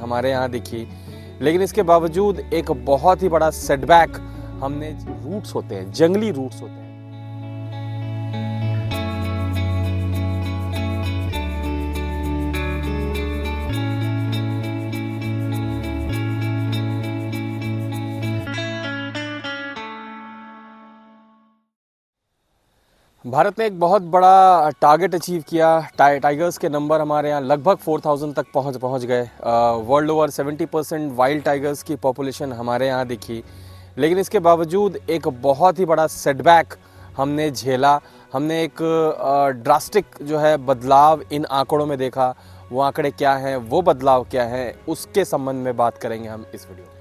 हमारे यहाँ दिखी, लेकिन इसके बावजूद एक बहुत ही बड़ा सेटबैक हमने रूट्स होते हैं, जंगली रूट्स होते हैं। भारत ने एक बहुत बड़ा टारगेट अचीव किया। टाइगर्स के नंबर हमारे यहाँ लगभग 4000 तक पहुँच गए। वर्ल्ड ओवर 70% वाइल्ड टाइगर्स की पॉपुलेशन हमारे यहाँ दिखी, लेकिन इसके बावजूद एक बहुत ही बड़ा सेटबैक हमने झेला। हमने एक ड्रास्टिक जो है बदलाव इन आंकड़ों में देखा। वो आंकड़े क्या हैं, वो बदलाव क्या है, उसके संबंध में बात करेंगे हम इस वीडियो में।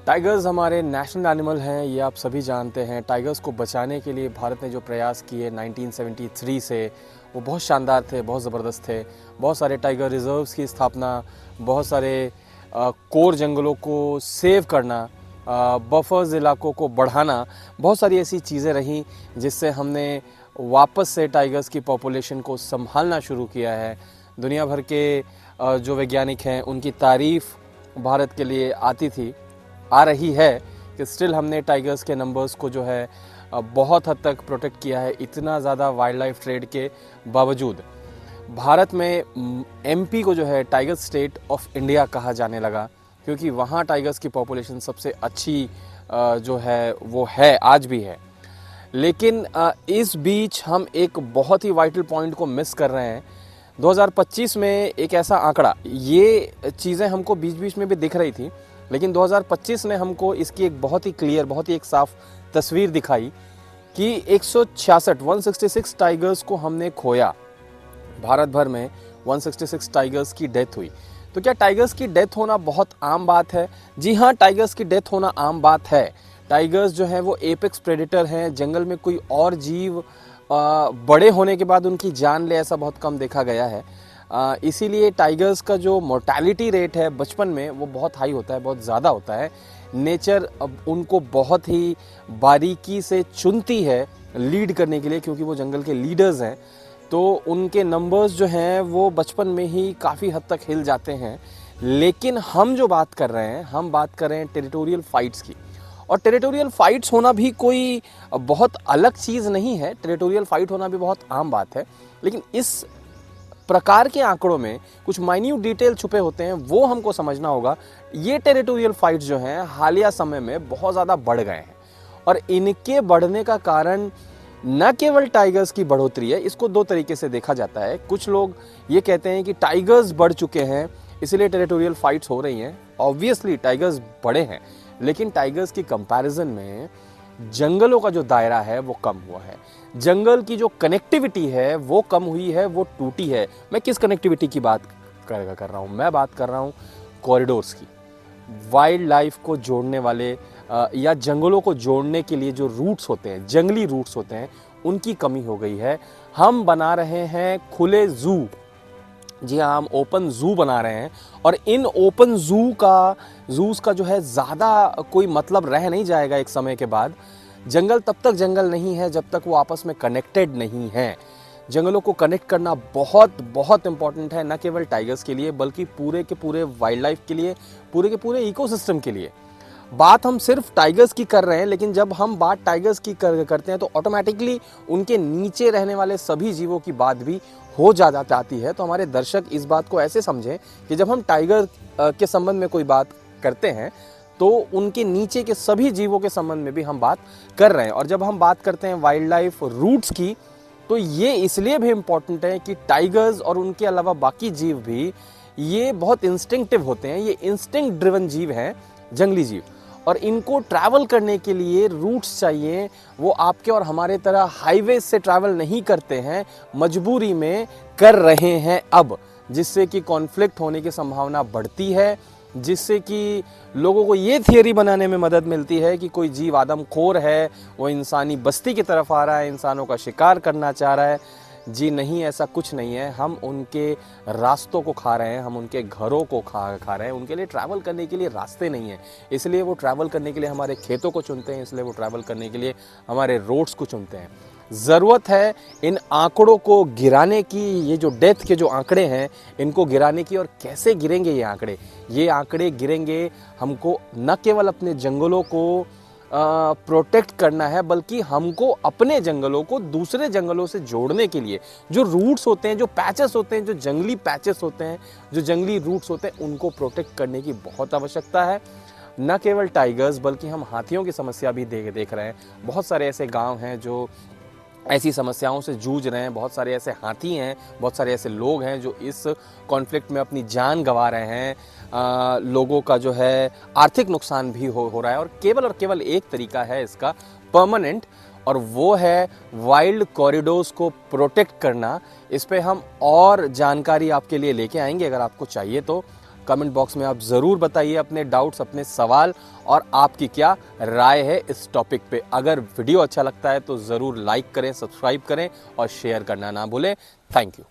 टाइगर्स हमारे नेशनल एनिमल हैं, ये आप सभी जानते हैं। टाइगर्स को बचाने के लिए भारत ने जो प्रयास किए 1973 से, वो बहुत शानदार थे, बहुत ज़बरदस्त थे। बहुत सारे टाइगर रिजर्व्स की स्थापना, बहुत सारे कोर जंगलों को सेव करना, बफर्स इलाकों को बढ़ाना, बहुत सारी ऐसी चीज़ें रहीं जिससे हमने वापस से टाइगर्स की पॉपुलेशन को संभालना शुरू किया है। दुनिया भर के जो वैज्ञानिक हैं उनकी तारीफ़ भारत के लिए आ रही है कि स्टिल हमने टाइगर्स के नंबर्स को जो है बहुत हद तक प्रोटेक्ट किया है। इतना ज़्यादा वाइल्ड लाइफ ट्रेड के बावजूद भारत में एमपी को जो है टाइगर स्टेट ऑफ इंडिया कहा जाने लगा, क्योंकि वहाँ टाइगर्स की पॉपुलेशन सबसे अच्छी जो है वो है, आज भी है। लेकिन इस बीच हम एक बहुत ही वाइटल पॉइंट को मिस कर रहे हैं। 2025 में एक ऐसा आंकड़ा, ये चीज़ें हमको बीच बीच में भी दिख रही थी, लेकिन 2025 ने हमको इसकी एक बहुत ही क्लियर, बहुत ही एक साफ तस्वीर दिखाई कि 166 टाइगर्स को हमने खोया। भारत भर में 166 टाइगर्स की डेथ हुई। तो क्या टाइगर्स की डेथ होना बहुत आम बात है? जी हाँ, टाइगर्स की डेथ होना आम बात है। टाइगर्स जो है वो एपेक्स प्रेडेटर हैं। जंगल में कोई और जीव बड़े होने के बाद उनकी जान ले, ऐसा बहुत कम देखा गया है। इसीलिए टाइगर्स का जो मोर्टेलिटी रेट है बचपन में वो बहुत हाई होता है, बहुत ज़्यादा होता है। नेचर अब उनको बहुत ही बारीकी से चुनती है लीड करने के लिए, क्योंकि वो जंगल के लीडर्स हैं। तो उनके नंबर्स जो हैं वो बचपन में ही काफ़ी हद तक हिल जाते हैं। लेकिन हम जो बात कर रहे हैं, हम बात कर रहे हैं टेरिटोरियल फाइट्स की। और टेरिटोरियल फाइट्स होना भी कोई बहुत अलग चीज़ नहीं है, टेरिटोरियल फाइट होना भी बहुत आम बात है। लेकिन इस प्रकार के आंकड़ों में कुछ माइन्यूट डिटेल छुपे होते हैं, वो हमको समझना होगा। ये टेरिटोरियल फाइट्स जो हैं हालिया समय में बहुत ज़्यादा बढ़ गए हैं, और इनके बढ़ने का कारण न केवल टाइगर्स की बढ़ोतरी है। इसको दो तरीके से देखा जाता है। कुछ लोग ये कहते हैं कि टाइगर्स बढ़ चुके हैं इसलिए टेरिटोरियल फाइट्स हो रही हैं। ऑब्वियसली टाइगर्स बड़े हैं, लेकिन टाइगर्स की कंपैरिजन में जंगलों का जो दायरा है वो कम हुआ है। जंगल की जो कनेक्टिविटी है वो कम हुई है, वो टूटी है। मैं किस कनेक्टिविटी की बात कर रहा हूँ? मैं बात कर रहा हूँ कॉरिडोर्स की। वाइल्ड लाइफ को जोड़ने वाले या जंगलों को जोड़ने के लिए जो रूट्स होते हैं, जंगली रूट्स होते हैं, उनकी कमी हो गई है। हम बना रहे हैं खुले जू। जी हाँ, हम ओपन जू बना रहे हैं, और इन ओपन जूस का जो है ज़्यादा कोई मतलब रह नहीं जाएगा एक समय के बाद। जंगल तब तक जंगल नहीं है जब तक वो आपस में कनेक्टेड नहीं है। जंगलों को कनेक्ट करना बहुत बहुत इम्पॉर्टेंट है, न केवल टाइगर्स के लिए बल्कि पूरे के पूरे वाइल्ड लाइफ के लिए, पूरे के पूरे इकोसिस्टम के लिए। बात हम सिर्फ टाइगर्स की कर रहे हैं, लेकिन जब हम बात टाइगर्स की करते हैं तो ऑटोमेटिकली उनके नीचे रहने वाले सभी जीवों की बात भी हो जाती है। तो हमारे दर्शक इस बात को ऐसे समझें कि जब हम टाइगर के संबंध में कोई बात करते हैं तो उनके नीचे के सभी जीवों के संबंध में भी हम बात कर रहे हैं। और जब हम बात करते हैं वाइल्ड लाइफ रूट्स की, तो ये इसलिए भी इम्पॉर्टेंट है कि टाइगर्स और उनके अलावा बाकी जीव भी ये बहुत इंस्टिंक्टिव होते हैं। ये इंस्टिंक्ट ड्रिवन जीव हैं, जंगली जीव, और इनको ट्रैवल करने के लिए रूट्स चाहिए। वो आपके और हमारे तरह हाईवे से ट्रैवल नहीं करते हैं, मजबूरी में कर रहे हैं अब, जिससे कि कॉन्फ्लिक्ट होने की संभावना बढ़ती है, जिससे कि लोगों को ये थियरी बनाने में मदद मिलती है कि कोई जीव आदमखोर है, वो इंसानी बस्ती की तरफ आ रहा है, इंसानों का शिकार करना चाह रहा है। जी नहीं, ऐसा कुछ नहीं है। हम उनके रास्तों को खा रहे हैं, हम उनके घरों को खा रहे हैं। उनके लिए ट्रैवल करने के लिए रास्ते नहीं हैं, इसलिए वो ट्रैवल करने के लिए हमारे खेतों को चुनते हैं, इसलिए वो ट्रैवल करने के लिए हमारे रोड्स को चुनते हैं। ज़रूरत है इन आंकड़ों को गिराने की। ये जो डेथ के जो आंकड़े हैं इनको गिराने की। और कैसे गिरेंगे ये आंकड़े? ये आंकड़े गिरेंगे, हमको न केवल अपने जंगलों को प्रोटेक्ट करना है, बल्कि हमको अपने जंगलों को दूसरे जंगलों से जोड़ने के लिए जो रूट्स होते हैं, जो पैचेस होते हैं, जो जंगली पैचेस होते हैं, जो जंगली रूट्स होते हैं, उनको प्रोटेक्ट करने की बहुत आवश्यकता है। न केवल टाइगर्स बल्कि हम हाथियों की समस्या भी देख रहे हैं। बहुत सारे ऐसे गांव हैं जो ऐसी समस्याओं से जूझ रहे हैं। बहुत सारे ऐसे हाथी हैं, बहुत सारे ऐसे लोग हैं जो इस कॉन्फ्लिक्ट में अपनी जान गंवा रहे हैं। लोगों का जो है आर्थिक नुकसान भी हो रहा है। और केवल एक तरीका है इसका परमानेंट, और वो है वाइल्ड कॉरिडोर्स को प्रोटेक्ट करना। इस पे हम और जानकारी आपके लिए लेके आएंगे। अगर आपको चाहिए तो कमेंट बॉक्स में आप ज़रूर बताइए अपने डाउट्स, अपने सवाल, और आपकी क्या राय है इस टॉपिक पे। अगर वीडियो अच्छा लगता है तो ज़रूर लाइक करें, सब्सक्राइब करें और शेयर करना ना भूलें। Thank you.